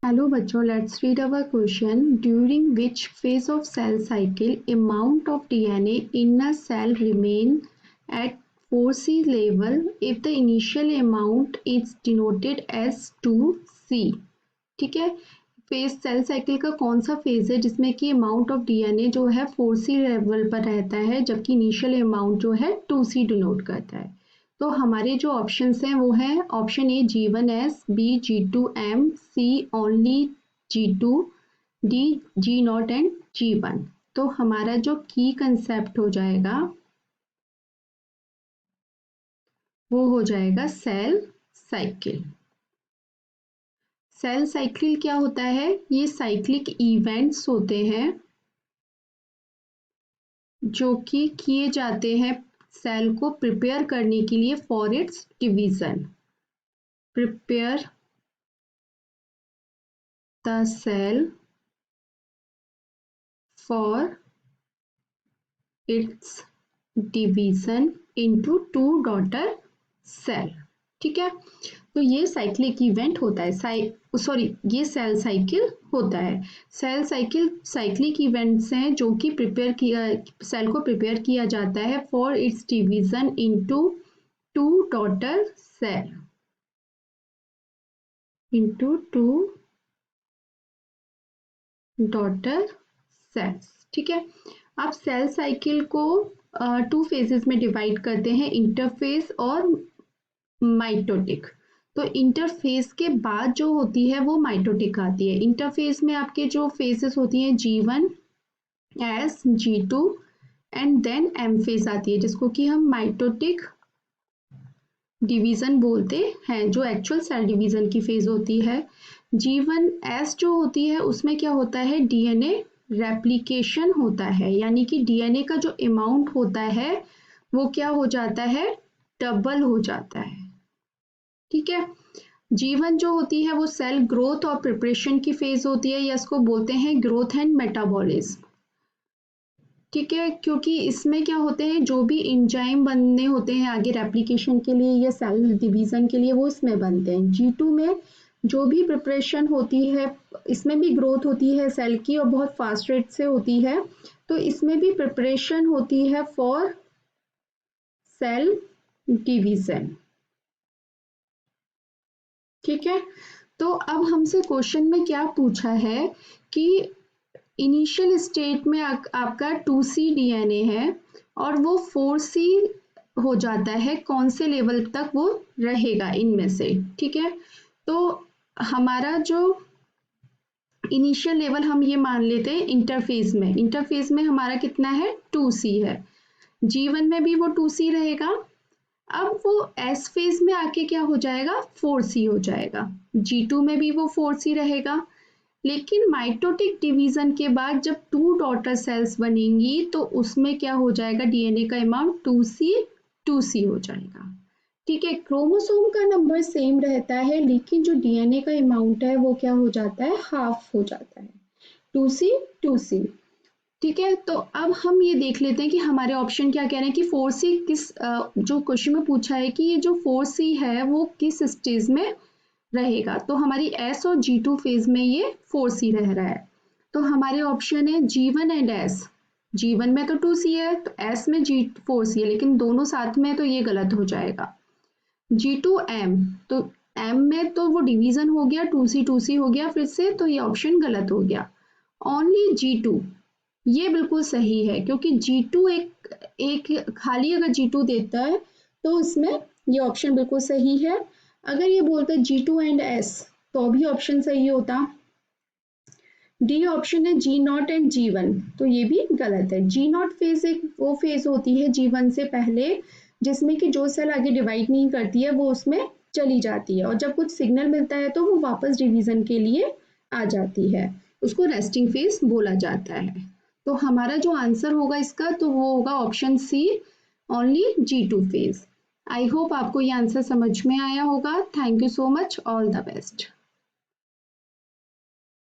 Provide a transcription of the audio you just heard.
Hello बच्चों, let's read our question. During which phase of cell cycle amount of DNA in a cell remain at 4C level if the initial amount is denoted as 2C. ठीक है, phase cell cycle का कौन सा phase है जिसमें कि amount of DNA जो है 4C लेवल पर रहता है जबकि इनिशियल अमाउंट जो है 2C डिनोट करता है। तो हमारे जो ऑप्शंस हैं वो है option A G1S, B G2M, C only G2, D G0 and G1। तो हमारा जो की कंसेप्ट हो जाएगा वो हो जाएगा सेल साइकिल। सेल साइकिल क्या होता है? ये साइक्लिक इवेंट्स होते हैं जो कि किए जाते हैं सेल को प्रिपेयर करने के लिए for its division. Prepare the cell for its division into two daughter cell. ठीक है, तो ये साइक्लिक इवेंट होता है, ये सेल साइकिल होता है। सेल साइकिल साइक्लिक इवेंट्स हैं जो कि सेल को प्रिपेयर किया जाता है for its division into two daughter cell, into two daughter cells. ठीक है, आप सेल साइकिल को टू फेजेस में डिवाइड करते हैं, इंटरफेज और माइटोटिक। तो इंटरफेज के बाद जो होती है वो माइटोटिक आती है। इंटरफेज में आपके जो फेजेस होती हैं G1, S, G2 and then M phase आती है जिसको कि हम माइटोटिक डिवीजन बोलते हैं, जो एक्चुअल सेल डिवीजन की फेज होती है। G1S जो होती है उसमें क्या होता है, डीएनए रेप्लिकेशन होता है, यानी कि डीएनए का जो अमाउंट होता है वो क्या हो जाता है, डबल हो जाता है। ठीक है, G1 जो होती है वो सेल ग्रोथ और प्रिपरेशन की फेज होती है, या इसको बोलते हैं ग्रोथ एंड मेटाबॉलिज्म। ठीक है, क्योंकि इसमें क्या होते हैं, जो भी एंजाइम बनने होते हैं आगे रेप्लिकेशन के लिए या सेल डिवीजन के लिए वो इसमें बनते हैं। G2 में जो भी प्रिपरेशन होती है, इसमें भी ग्रोथ होती है सेल की और बहुत फास्ट रेट से होती है, तो इसमें भी प्रिपरेशन होती है फॉर सेल डिवीजन। ठीक है, तो अब हमसे क्वेश्चन में क्या पूछा है कि इनिशियल स्टेट में आपका 2C डीएनए है और वो 4C हो जाता है, कौन से लेवल तक वो रहेगा इनमें से। ठीक है, तो हमारा जो इनिशियल लेवल हम ये मान लेते हैं इंटरफेज में हमारा कितना है, 2C है। G1 में भी वो 2C रहेगा। अब वो S फेज में आके क्या हो जाएगा, 4C हो जाएगा। G2 में भी वो 4C रहेगा, लेकिन माइटोटिक डिवीजन के बाद जब टू डॉटर सेल्स बनेंगी तो उसमें क्या हो जाएगा, डीएनए का अमाउंट 2C हो जाएगा। ठीक है, क्रोमोसोम का नंबर सेम रहता है लेकिन जो डीएनए का अमाउंट है वो क्या हो जाता है, हाफ हो जाता है, 2C। ठीक है, तो अब हम ये देख लेते हैं कि हमारे ऑप्शन क्या कह रहे हैं कि 4C किस जो क्वेश्चन में पूछा है कि ये जो 4C है वो किस स्टेज में रहेगा। तो हमारी S और G2 फेज में ये 4C रह रहा है। तो हमारे ऑप्शन है G1 एंड S। G1 में तो 2C है, तो S में 4C है, लेकिन दोनों साथ में तो ये गलत हो जाएगा। G2M, तो M में तो वो डिवीजन हो गया, 2C हो गया फिर से, तो ये ऑप्शन गलत हो गया। ओनली G2 ये बिल्कुल सही है, क्योंकि G2 एक खाली अगर G2 देता है तो इसमें ये ऑप्शन बिल्कुल सही है। अगर ये बोलता G2 एंड S तो भी ऑप्शन सही होता। डी ऑप्शन है G0 एंड G1, तो ये भी गलत है। G0 फेज एक वो फेज होती है G1 से पहले जिसमें कि जो सेल आगे डिवाइड नहीं करती है वो उसमें चली जाती है और जब कुछ सिग्नल मिलता है तो वो वापस डिवीजन के लिए आ जाती है, उसको रेस्टिंग फेज बोला जाता है। तो हमारा जो आंसर होगा इसका तो वो होगा option C, only G2 phase. I hope आपको ये आंसर समझ में आया होगा। Thank you so much, all the best.